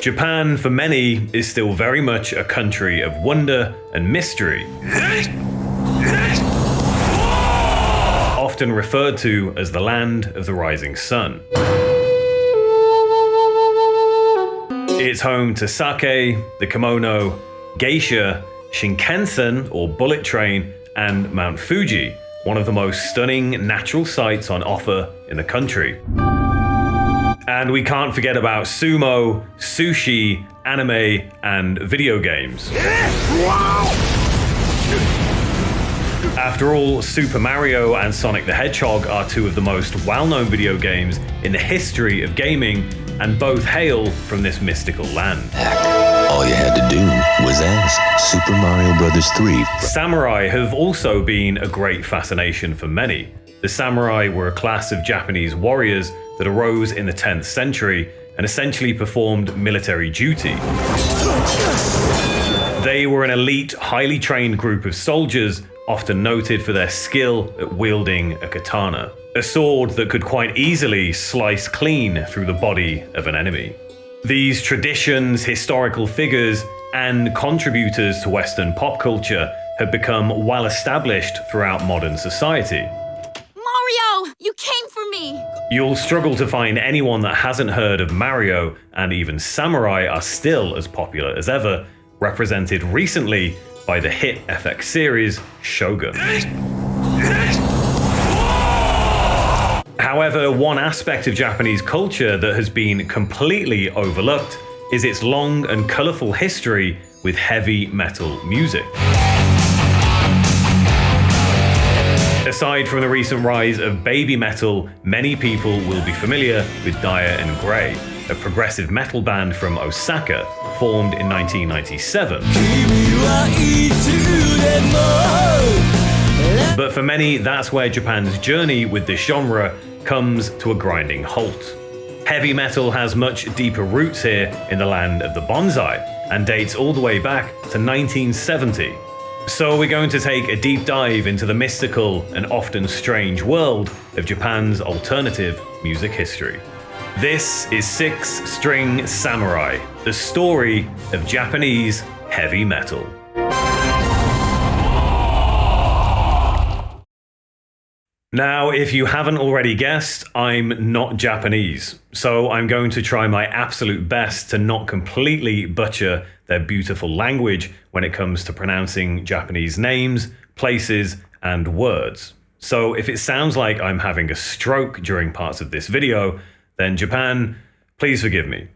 Japan, for many, is still very much a country of wonder and mystery. Often referred to as the land of the rising sun. It's home to sake, the kimono, geisha, Shinkansen or bullet train, and Mount Fuji, one of the most stunning natural sights on offer in the country. And we can't forget about sumo, sushi, anime, and video games. After all, Super Mario and Sonic the Hedgehog are two of the most well-known video games in the history of gaming, and both hail from this mystical land. All you had to do was ask. Super Mario Bros. 3. Samurai have also been a great fascination for many. The samurai were a class of Japanese warriors that arose in the 10th century and essentially performed military duty. They were an elite, highly trained group of soldiers, often noted for their skill at wielding a katana, a sword that could quite easily slice clean through the body of an enemy. These traditions, historical figures, and contributors to Western pop culture have become well established throughout modern society. Mario, you came for me! You'll struggle to find anyone that hasn't heard of Mario, and even samurai are still as popular as ever, represented recently by the hit FX series Shogun. However, one aspect of Japanese culture that has been completely overlooked is its long and colourful history with heavy metal music. Aside from the recent rise of baby metal, many people will be familiar with Dire and Grey, a progressive metal band from Osaka, formed in 1997. But for many, that's where Japan's journey with this genre comes to a grinding halt. Heavy metal has much deeper roots here in the land of the bonsai, and dates all the way back to 1970. So we're going to take a deep dive into the mystical and often strange world of Japan's alternative music history. This is Six String Samurai, the story of Japanese heavy metal. Now, if you haven't already guessed, I'm not Japanese, so I'm going to try my absolute best to not completely butcher their beautiful language when it comes to pronouncing Japanese names, places, and words. So if it sounds like I'm having a stroke during parts of this video, then Japan, please forgive me.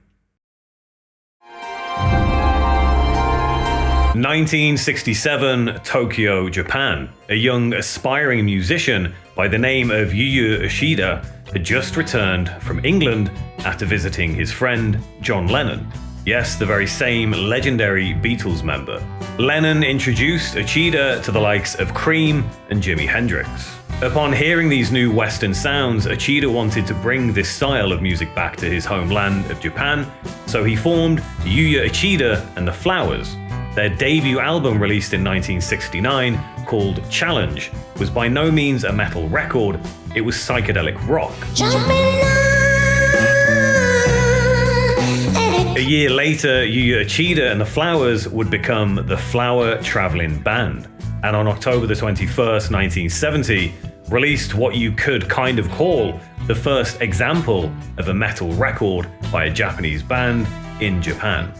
1967, Tokyo, Japan. A young aspiring musician by the name of Yuya Ushida had just returned from England after visiting his friend John Lennon. Yes, the very same legendary Beatles member. Lennon introduced Uchida to the likes of Cream and Jimi Hendrix. Upon hearing these new Western sounds, Uchida wanted to bring this style of music back to his homeland of Japan, so he formed Yuya Uchida and the Flowers. Their debut album, released in 1969, called Challenge, was by no means a metal record, it was psychedelic rock. A year later, Yuya Uchida and the Flowers would become the Flower Traveling Band, and on October the 21st, 1970, released what you could kind of call the first example of a metal record by a Japanese band in Japan.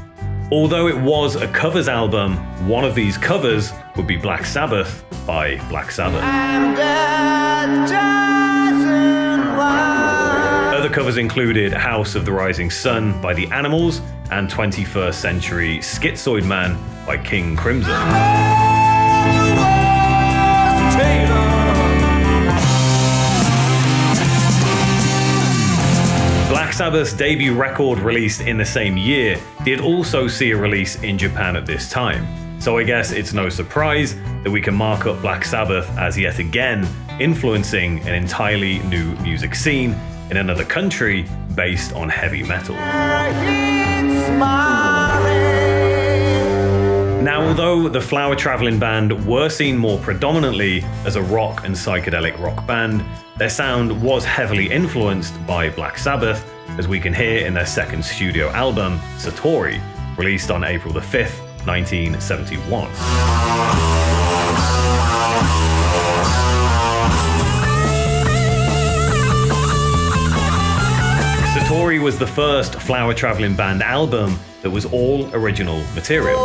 Although it was a covers album, one of these covers would be Black Sabbath by Black Sabbath. Other covers included House of the Rising Sun by The Animals and 21st Century Schizoid Man by King Crimson. Black Sabbath's debut record, released in the same year, did also see a release in Japan at this time. So I guess it's no surprise that we can mark up Black Sabbath as yet again influencing an entirely new music scene in another country based on heavy metal. Now, although the Flower Traveling Band were seen more predominantly as a rock and psychedelic rock band, their sound was heavily influenced by Black Sabbath, as we can hear in their second studio album, Satori, released on April the 5th, 1971. Satori was the first Flower Traveling Band album that was all original material.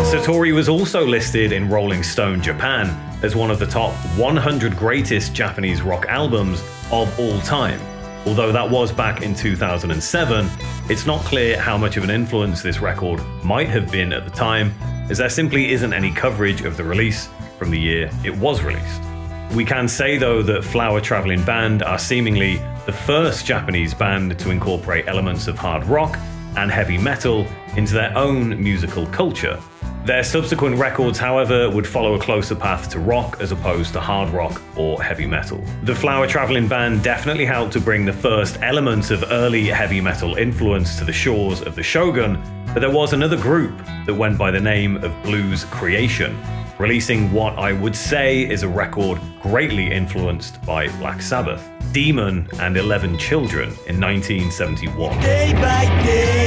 Satori was also listed in Rolling Stone Japan as one of the top 100 greatest Japanese rock albums of all time. Although that was back in 2007, it's not clear how much of an influence this record might have been at the time, as there simply isn't any coverage of the release from the year it was released. We can say though that Flower Traveling Band are seemingly the first Japanese band to incorporate elements of hard rock and heavy metal into their own musical culture. Their subsequent records, however, would follow a closer path to rock as opposed to hard rock or heavy metal. The Flower Traveling Band definitely helped to bring the first elements of early heavy metal influence to the shores of the Shogun, but there was another group that went by the name of Blues Creation, releasing what I would say is a record greatly influenced by Black Sabbath, Demon and 11 Children in 1971. Day by day.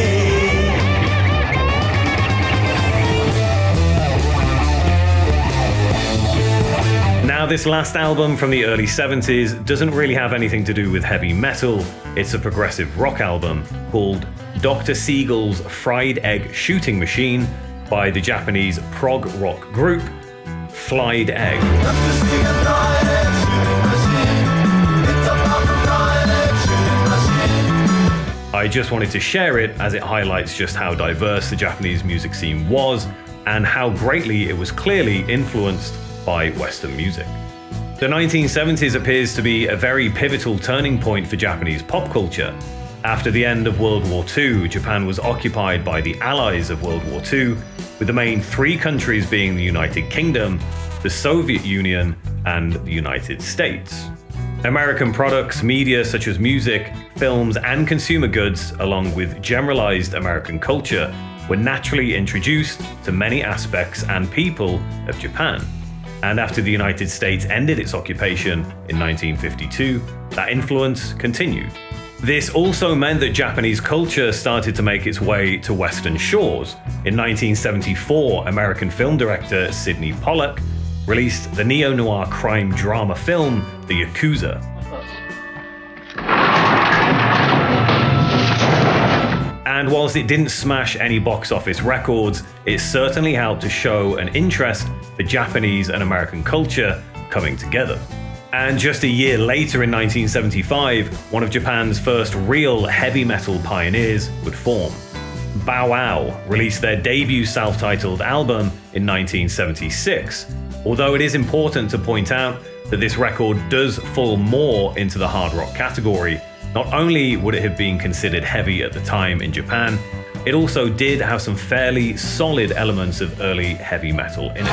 Now, this last album from the early 70s doesn't really have anything to do with heavy metal. It's a progressive rock album called Dr. Siegel's Fried Egg Shooting Machine by the Japanese prog rock group Fried Egg. I just wanted to share it as it highlights just how diverse the Japanese music scene was and how greatly it was clearly influenced by Western music. The 1970s appears to be a very pivotal turning point for Japanese pop culture. After the end of World War II, Japan was occupied by the allies of World War II, with the main three countries being the United Kingdom, the Soviet Union, and the United States. American products, media such as music, films, and consumer goods, along with generalized American culture, were naturally introduced to many aspects and people of Japan. And after the United States ended its occupation in 1952, that influence continued. This also meant that Japanese culture started to make its way to Western shores. In 1974, American film director Sidney Pollack released the neo-noir crime drama film, The Yakuza. And whilst it didn't smash any box office records, it certainly helped to show an interest for Japanese and American culture coming together. And just a year later in 1975, one of Japan's first real heavy metal pioneers would form. Bow Wow released their debut self-titled album in 1976, although it is important to point out that this record does fall more into the hard rock category. Not only would it have been considered heavy at the time in Japan, it also did have some fairly solid elements of early heavy metal in it.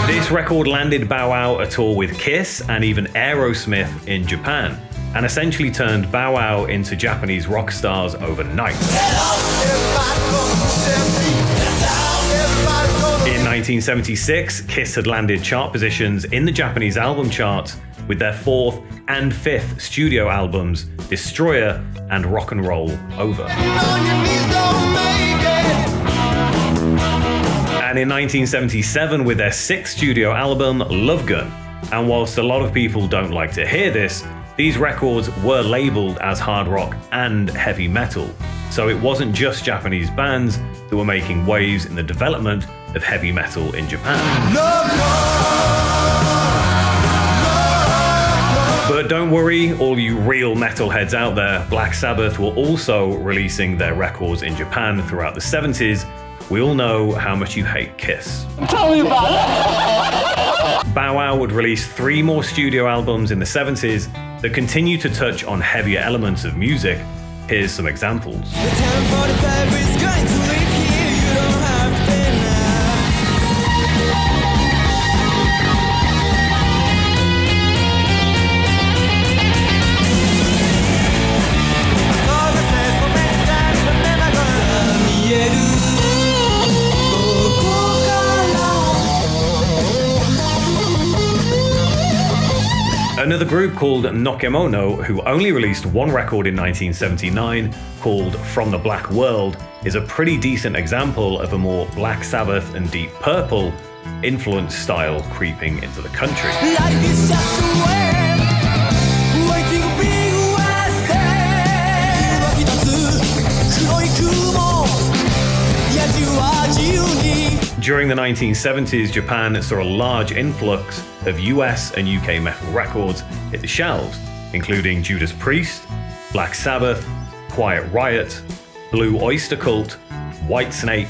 This record landed Bow Wow a tour with Kiss and even Aerosmith in Japan, and essentially turned Bow Wow into Japanese rock stars overnight. In 1976, Kiss had landed chart positions in the Japanese album charts with their fourth and fifth studio albums, Destroyer and Rock and Roll Over. And in 1977 with their sixth studio album, Love Gun. And whilst a lot of people don't like to hear this, these records were labeled as hard rock and heavy metal. So it wasn't just Japanese bands that were making waves in the development of heavy metal in Japan. But don't worry, all you real metalheads out there, Black Sabbath were also releasing their records in Japan throughout the 70s. We all know how much you hate Kiss. Tell me about it. Bow Wow would release 3 more studio albums in the 70s that continue to touch on heavier elements of music. Here's some examples. The 10:45 is going to leave here. You don't have to pay now. Another group called Nokemono, who only released one record in 1979 called From the Black World, is a pretty decent example of a more Black Sabbath and Deep Purple influence style creeping into the country. Life is just a web, waiting to be wasted. 湧き立つ黒い雲、野獣は自由に。 During the 1970s, Japan saw a large influx of US and UK metal records hit the shelves, including Judas Priest, Black Sabbath, Quiet Riot, Blue Oyster Cult, Whitesnake,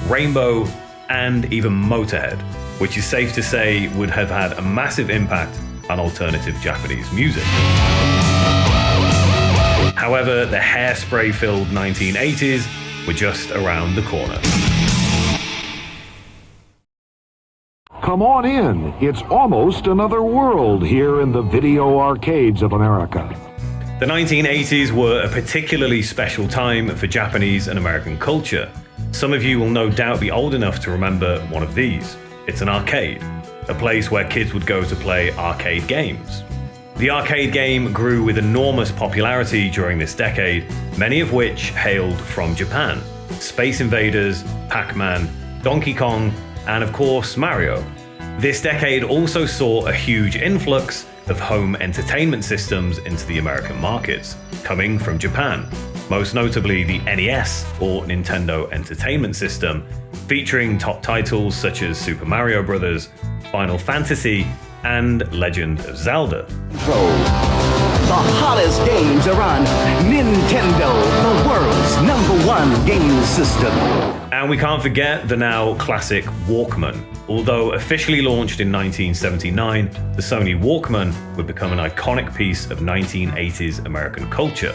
Rainbow, and even Motorhead, which is safe to say would have had a massive impact on alternative Japanese music. However, the hairspray-filled 1980s were just around the corner. Come on in. It's almost another world here in the video arcades of America. The 1980s were a particularly special time for Japanese and American culture. Some of you will no doubt be old enough to remember one of these. It's an arcade, a place where kids would go to play arcade games. The arcade game grew with enormous popularity during this decade, many of which hailed from Japan. Space Invaders, Pac-Man, Donkey Kong, and of course Mario. This decade also saw a huge influx of home entertainment systems into the American markets, coming from Japan, most notably the NES or Nintendo Entertainment System, featuring top titles such as Super Mario Bros., Final Fantasy, and Legend of Zelda. The hottest games are on Nintendo, the world's #1 game system. And we can't forget the now classic Walkman. Although officially launched in 1979, the Sony Walkman would become an iconic piece of 1980s American culture.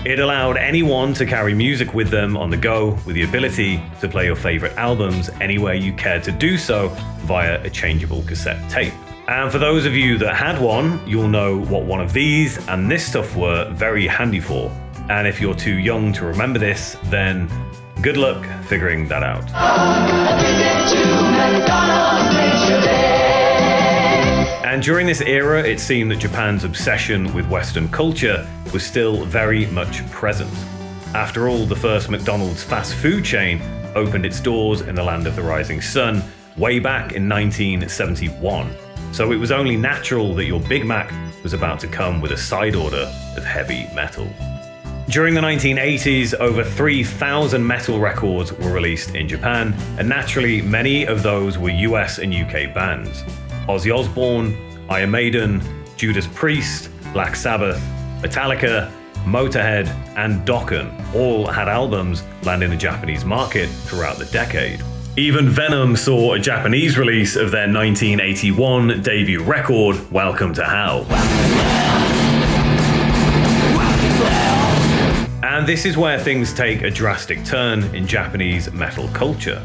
It allowed anyone to carry music with them on the go, with the ability to play your favorite albums anywhere you cared to do so via a changeable cassette tape. And for those of you that had one, you'll know what one of these and this stuff were very handy for. And if you're too young to remember this, then good luck figuring that out. And during this era, it seemed that Japan's obsession with Western culture was still very much present. After all, the first McDonald's fast food chain opened its doors in the land of the rising sun way back in 1971. So it was only natural that your Big Mac was about to come with a side order of heavy metal. During the 1980s, over 3,000 metal records were released in Japan, and naturally, many of those were US and UK bands. Ozzy Osbourne, Iron Maiden, Judas Priest, Black Sabbath, Metallica, Motorhead, and Dokken all had albums land in the Japanese market throughout the decade. Even Venom saw a Japanese release of their 1981 debut record, Welcome to Hell. And this is where things take a drastic turn in Japanese metal culture.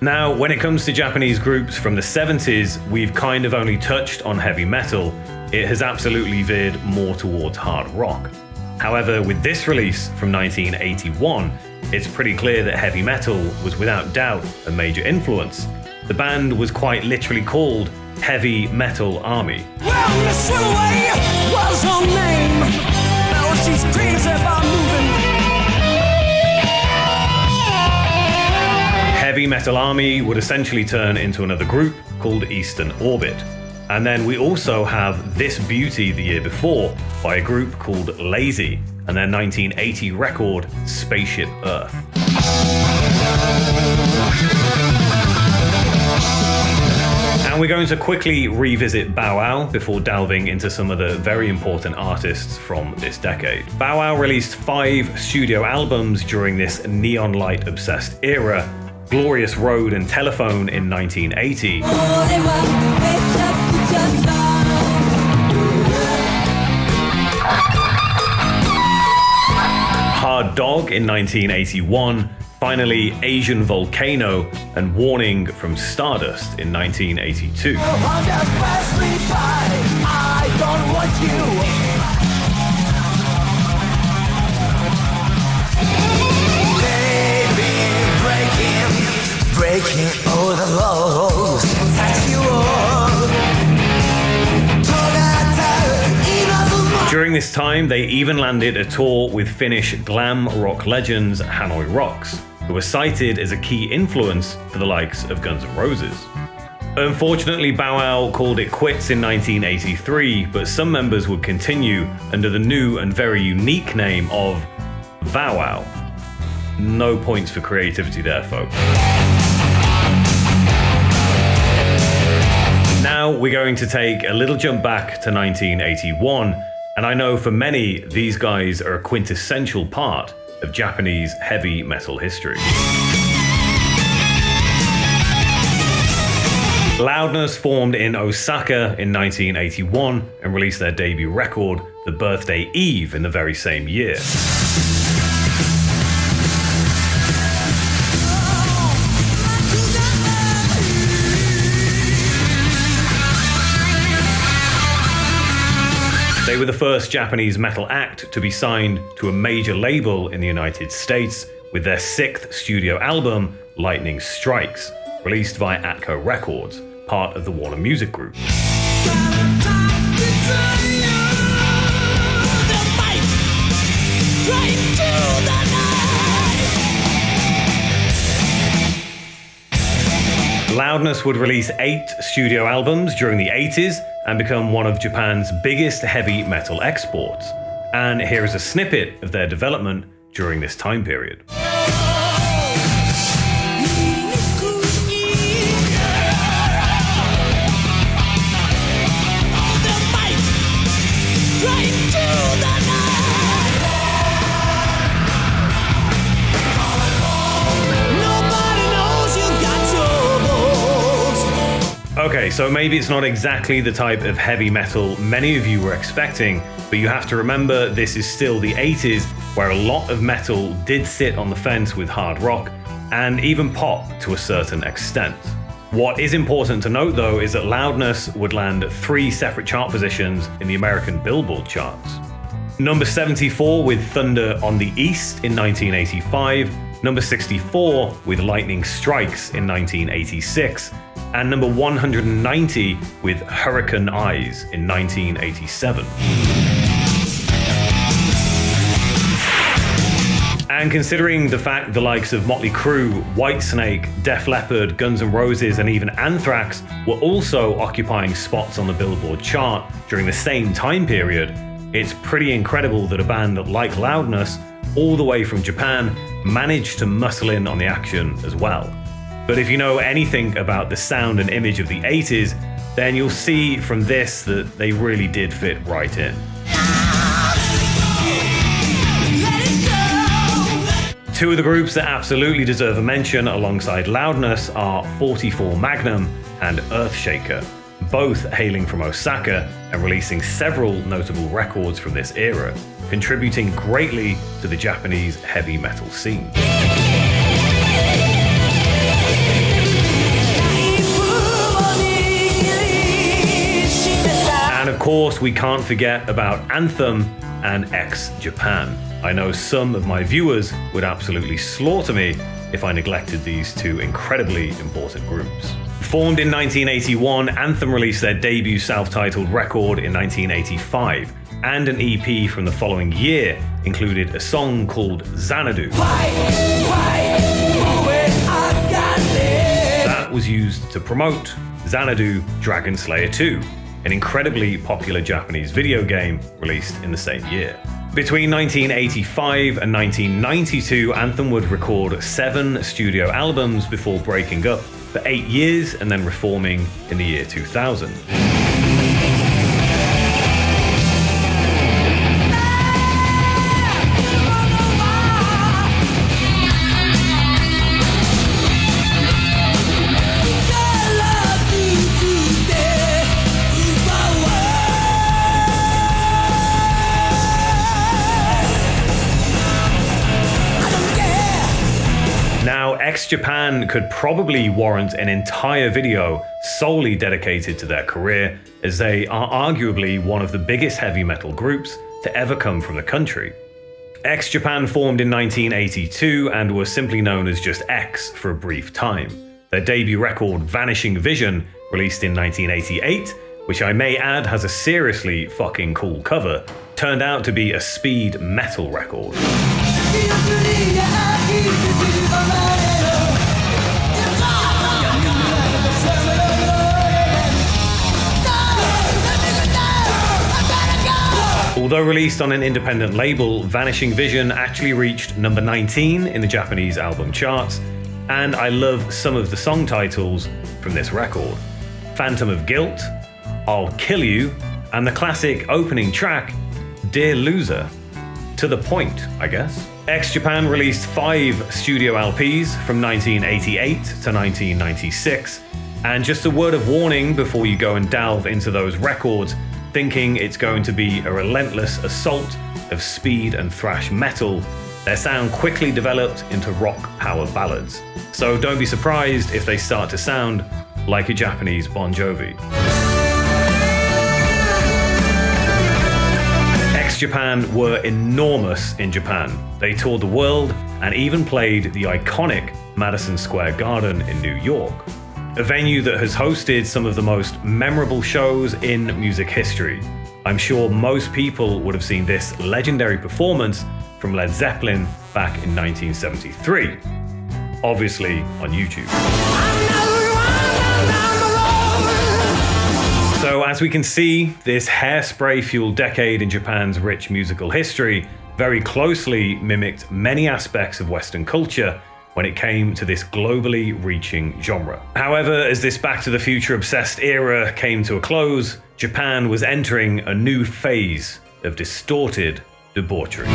Now, when it comes to Japanese groups from the 70s, we've kind of only touched on heavy metal. It has absolutely veered more towards hard rock. However, with this release from 1981, it's pretty clear that heavy metal was without doubt a major influence. The band was quite literally called Heavy Metal Army. Well, Miss Swimaway was her name. Now she's crazy about moving. Heavy Metal Army would essentially turn into another group called Eastern Orbit. And then we also have This Beauty the year before by a group called Lazy and their 1980 record Spaceship Earth. And we're going to quickly revisit Bow Wow before delving into some of the very important artists from this decade. Bow Wow released 5 studio albums during this neon light obsessed era: Glorious Road and Telephone in 1980, Hard Dog in 1981, finally Asian Volcano and Warning from Stardust in 1982. Breaking all the laws that you are. During this time, they even landed a tour with Finnish glam rock legends Hanoi Rocks, who were cited as a key influence for the likes of Guns N' Roses. Unfortunately, Bow Wow called it quits in 1983, but some members would continue under the new and very unique name of Vow Wow. No points for creativity there, folks. Now we're going to take a little jump back to 1981, and I know for many, these guys are a quintessential part of Japanese heavy metal history. Loudness formed in Osaka in 1981 and released their debut record, The Birthday Eve, in the very same year. They were the first Japanese metal act to be signed to a major label in the United States with their 6th studio album, Lightning Strikes, released via Atco Records, part of the Warner Music Group. Loudness would release 8 studio albums during the 80s and become one of Japan's biggest heavy metal exports. And here is a snippet of their development during this time period. Okay, so maybe it's not exactly the type of heavy metal many of you were expecting, but you have to remember this is still the 80s, where a lot of metal did sit on the fence with hard rock, and even pop to a certain extent. What is important to note though is that Loudness would land 3 separate chart positions in the American Billboard charts. Number 74 with Thunder on the East in 1985, number 64 with Lightning Strikes in 1986, and number 190 with Hurricane Eyes in 1987. And considering the fact the likes of Motley Crue, Whitesnake, Def Leppard, Guns N' Roses, and even Anthrax were also occupying spots on the Billboard chart during the same time period, it's pretty incredible that a band like Loudness, all the way from Japan, managed to muscle in on the action as well. But if you know anything about the sound and image of the 80s, then you'll see from this that they really did fit right in. Two of the groups that absolutely deserve a mention alongside Loudness are 44 Magnum and Earthshaker, both hailing from Osaka and releasing several notable records from this era, contributing greatly to the Japanese heavy metal scene. And of course, we can't forget about Anthem and X-Japan. I know some of my viewers would absolutely slaughter me if I neglected these two incredibly important groups. Formed in 1981, Anthem released their debut self-titled record in 1985, and an EP from the following year included a song called Xanadu. That was used to promote Xanadu Dragon Slayer 2, an incredibly popular Japanese video game released in the same year. Between 1985 and 1992, Anthem would record 7 studio albums before breaking up for 8 years and then reforming in the year 2000. Now, X-Japan could probably warrant an entire video solely dedicated to their career, as they are arguably one of the biggest heavy metal groups to ever come from the country. X-Japan formed in 1982 and were simply known as just X for a brief time. Their debut record, Vanishing Vision, released in 1988, which I may add has a seriously fucking cool cover, turned out to be a speed metal record. Although released on an independent label, Vanishing Vision actually reached number 19 in the Japanese album charts, and I love some of the song titles from this record. Phantom of Guilt, I'll Kill You, and the classic opening track, Dear Loser. To the point, I guess. X-Japan released 5 studio LPs from 1988 to 1996, and just a word of warning before you go and delve into those records, thinking it's going to be a relentless assault of speed and thrash metal, their sound quickly developed into rock power ballads. So don't be surprised if they start to sound like a Japanese Bon Jovi. X-Japan were enormous in Japan. They toured the world and even played the iconic Madison Square Garden in New York, a venue that has hosted some of the most memorable shows in music history. I'm sure most people would have seen this legendary performance from Led Zeppelin back in 1973, obviously on YouTube. So as we can see, this hairspray-fueled decade in Japan's rich musical history very closely mimicked many aspects of Western culture when it came to this globally reaching genre. However, as this Back to the Future obsessed era came to a close, Japan was entering a new phase of distorted debauchery.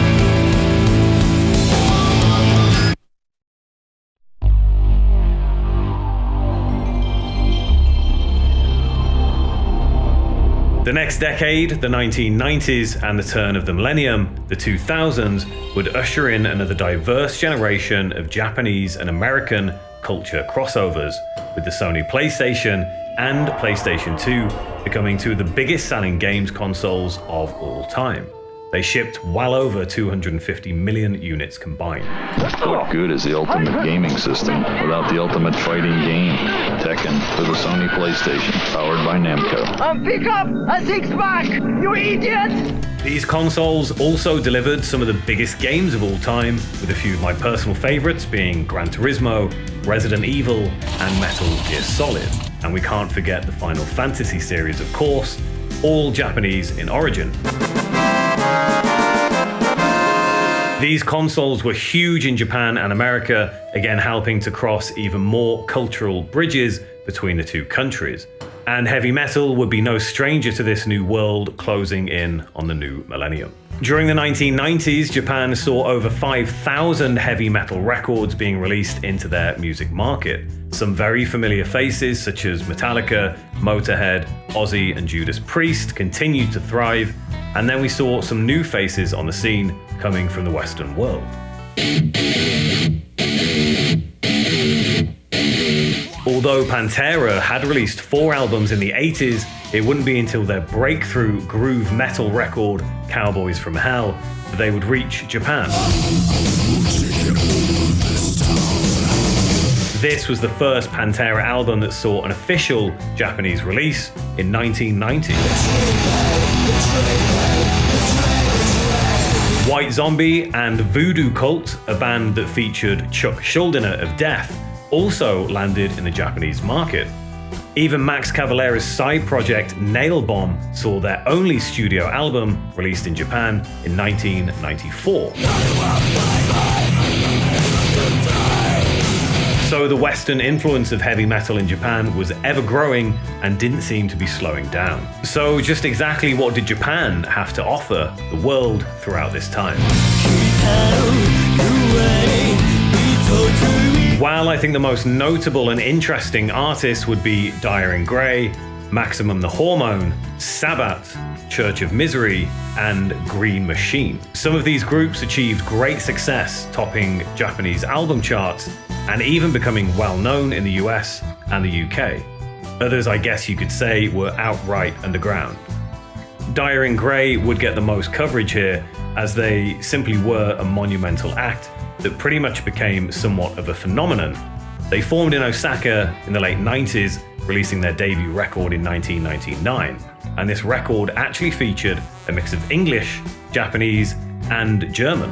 The next decade, the 1990s, and the turn of the millennium, the 2000s, would usher in another diverse generation of Japanese and American culture crossovers, with the Sony PlayStation and PlayStation 2 becoming two of the biggest selling games consoles of all time. They shipped well over 250 million units combined. What good is the ultimate gaming system without the ultimate fighting game? Tekken for the Sony PlayStation, powered by Namco. Pick up a six-pack, you idiot! These consoles also delivered some of the biggest games of all time, with a few of my personal favorites being Gran Turismo, Resident Evil, and Metal Gear Solid. And we can't forget the Final Fantasy series, of course, all Japanese in origin. These consoles were huge in Japan and America, again helping to cross even more cultural bridges between the two countries. And heavy metal would be no stranger to this new world closing in on the new millennium. During the 1990s, Japan saw over 5,000 heavy metal records being released into their music market. Some very familiar faces such as Metallica, Motorhead, Ozzy, and Judas Priest continued to thrive, and then we saw some new faces on the scene coming from the Western world. Although Pantera had released 4 albums in the 80s, it wouldn't be until their breakthrough groove metal record, Cowboys from Hell, that they would reach Japan. This was the first Pantera album that saw an official Japanese release in 1990. White Zombie and Voodoo Cult, a band that featured Chuck Schuldiner of Death, also landed in the Japanese market. Even Max Cavalera's side project Nail Bomb saw their only studio album released in Japan in 1994. So the Western influence of heavy metal in Japan was ever growing and didn't seem to be slowing down. So just exactly what did Japan have to offer the world throughout this time? While I think the most notable and interesting artists would be Dire in Grey, Maximum the Hormone, Sabbath, Church of Misery, and Green Machine. Some of these groups achieved great success, topping Japanese album charts and even becoming well known in the US and the UK. Others, I guess you could say, were outright underground. Dire in Grey would get the most coverage here, as they simply were a monumental act that pretty much became somewhat of a phenomenon. They formed in Osaka in the late 90s releasing their debut record in 1999. And this record actually featured a mix of English, Japanese, and German.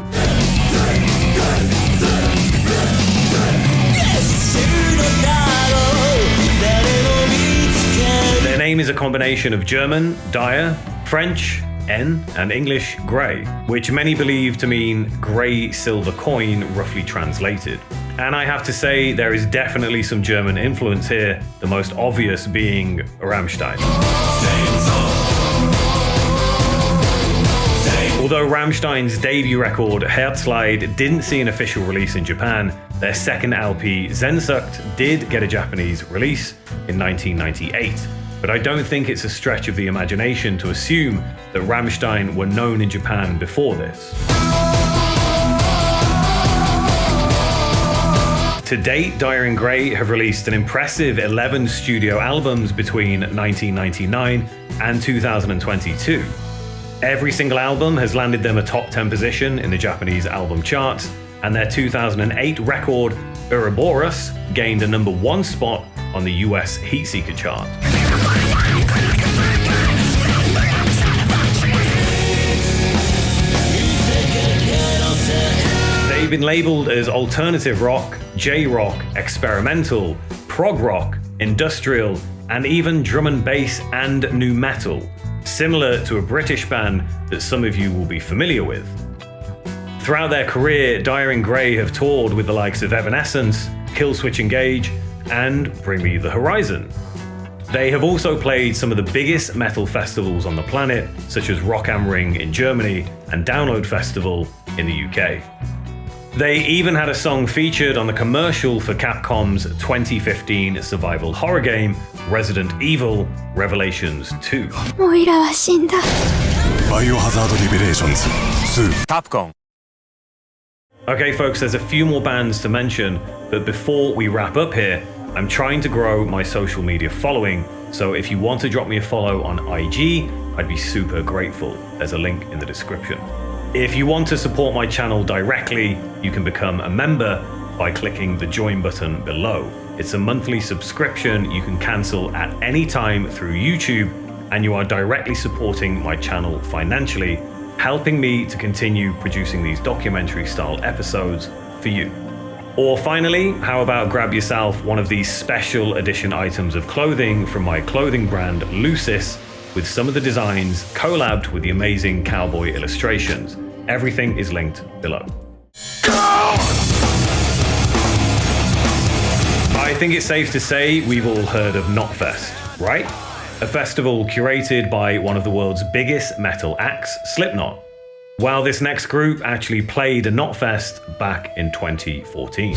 Their name is a combination of German, dire, French, N, and English, grey, which many believe to mean grey silver coin, roughly translated. And I have to say, there is definitely some German influence here, the most obvious being Rammstein. Although Rammstein's debut record, Herzleid, didn't see an official release in Japan, their second LP, Sehnsucht, did get a Japanese release in 1998. But I don't think it's a stretch of the imagination to assume that Rammstein were known in Japan before this. To date, Dire in Grey have released an impressive 11 studio albums between 1999 and 2022. Every single album has landed them a top 10 position in the Japanese album charts, and their 2008 record, Ouroboros, gained a #1 spot on the US Heatseeker chart. They've been labeled as alternative rock, J-rock, experimental, prog rock, industrial, and even drum and bass and nu metal, similar to a British band that some of you will be familiar with. Throughout their career, Dire in Grey have toured with the likes of Evanescence, Killswitch Engage, and Bring Me the Horizon. They have also played some of the biggest metal festivals on the planet, such as Rock am Ring in Germany and Download Festival in the UK. They even had a song featured on the commercial for Capcom's 2015 survival horror game, Resident Evil Revelations 2. モイラは死んだ。バイオハザードリベレーションズ2 Capcom. Okay folks, there's a few more bands to mention, but before we wrap up here, I'm trying to grow my social media following, so if you want to drop me a follow on IG, I'd be super grateful. There's a link in the description. If you want to support my channel directly, you can become a member by clicking the join button below. It's a monthly subscription you can cancel at any time through YouTube, and you are directly supporting my channel financially, helping me to continue producing these documentary style episodes for you. Or finally, how about grab yourself one of these special edition items of clothing from my clothing brand LUCIS, with some of the designs collabed with the amazing Cowboy Illustrations. Everything is linked below. I think it's safe to say we've all heard of Knotfest, right? A festival curated by one of the world's biggest metal acts, Slipknot. Well, this next group actually played a Knotfest back in 2014.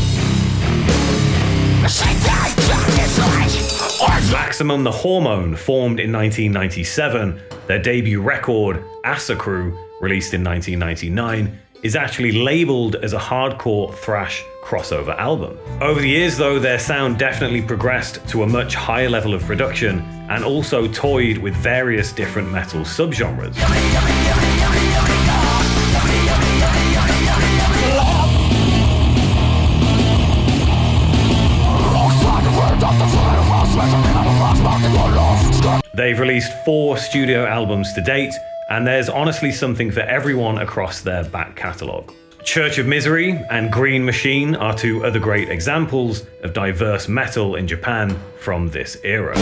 Maximum the Hormone formed in 1997. Their debut record, Asacru, released in 1999, is actually labeled as a hardcore thrash crossover album. Over the years though, their sound definitely progressed to a much higher level of production and also toyed with various different metal subgenres. They've released 4 studio albums to date, and there's honestly something for everyone across their back catalogue. Church of Misery and Green Machine are 2 other great examples of diverse metal in Japan from this era.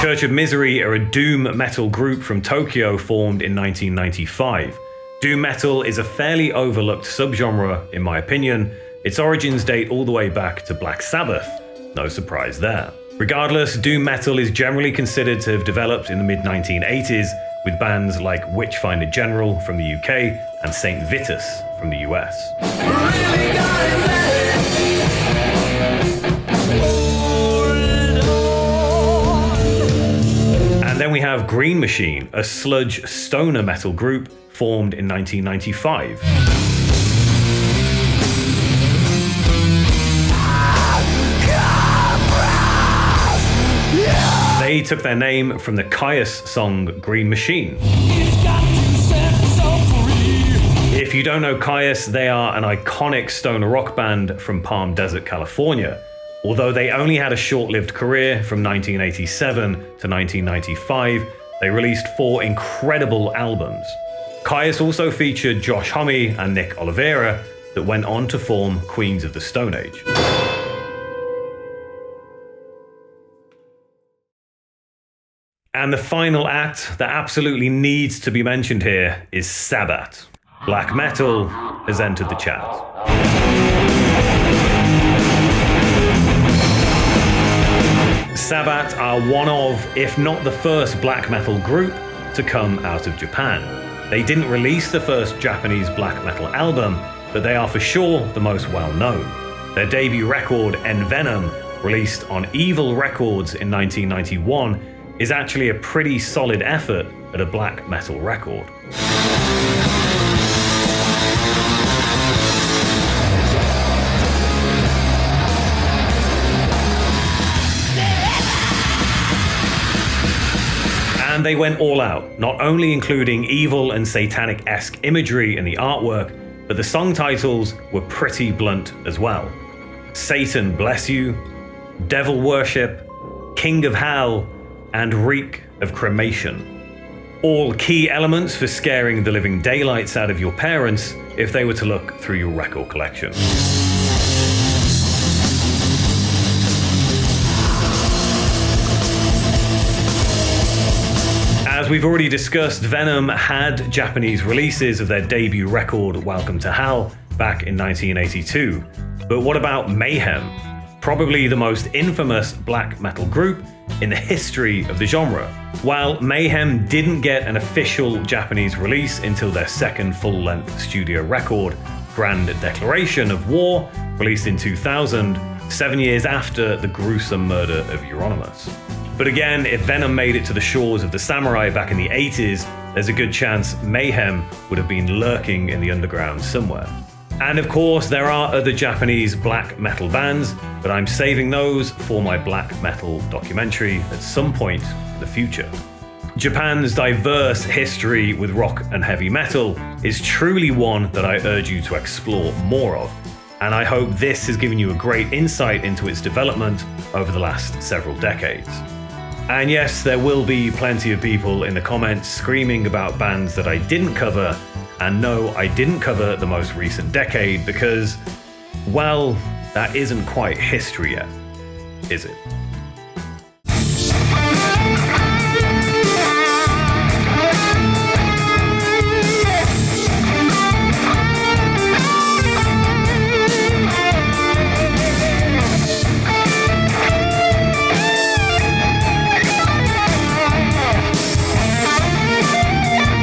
Church of Misery are a doom metal group from Tokyo formed in 1995. Doom metal is a fairly overlooked subgenre, in my opinion. Its origins date all the way back to Black Sabbath. No surprise there. Regardless, doom metal is generally considered to have developed in the mid-1980s with bands like Witchfinder General from the UK and Saint Vitus from the US. And then we have Green Machine, a sludge stoner metal group formed in 1995. They took their name from the Kyuss song Green Machine. If you don't know Kyuss, they are an iconic stoner rock band from Palm Desert, California. Although they only had a short-lived career from 1987 to 1995, they released 4 incredible albums. Kyuss also featured Josh Homme and Nick Olivera that went on to form Queens of the Stone Age. And the final act that absolutely needs to be mentioned here is Sabbath. Black metal has entered the chat. Sabbath are one of, if not the first black metal group to come out of Japan. They didn't release the first Japanese black metal album, but they are for sure the most well known. Their debut record, Envenom, released on Evil Records in 1991, is actually a pretty solid effort at a black metal record. And they went all out, not only including evil and satanic-esque imagery in the artwork, but the song titles were pretty blunt as well. Satan Bless You, Devil Worship, King of Hell, and Reek of Cremation. All key elements for scaring the living daylights out of your parents if they were to look through your record collection. As we've already discussed, Venom had Japanese releases of their debut record, Welcome to Hell, back in 1982. But what about Mayhem? Probably the most infamous black metal group in the history of the genre. While Mayhem didn't get an official Japanese release until their second full-length studio record, Grand Declaration of War, released in 2000, 7 years after the gruesome murder of Euronymous. But again, if Venom made it to the shores of the samurai back in the 80s, there's a good chance Mayhem would have been lurking in the underground somewhere. And of course, there are other Japanese black metal bands, but I'm saving those for my black metal documentary at some point in the future. Japan's diverse history with rock and heavy metal is truly one that I urge you to explore more of, and I hope this has given you a great insight into its development over the last several decades. And yes, there will be plenty of people in the comments screaming about bands that I didn't cover, and no, I didn't cover the most recent decade because, well, that isn't quite history yet, is it?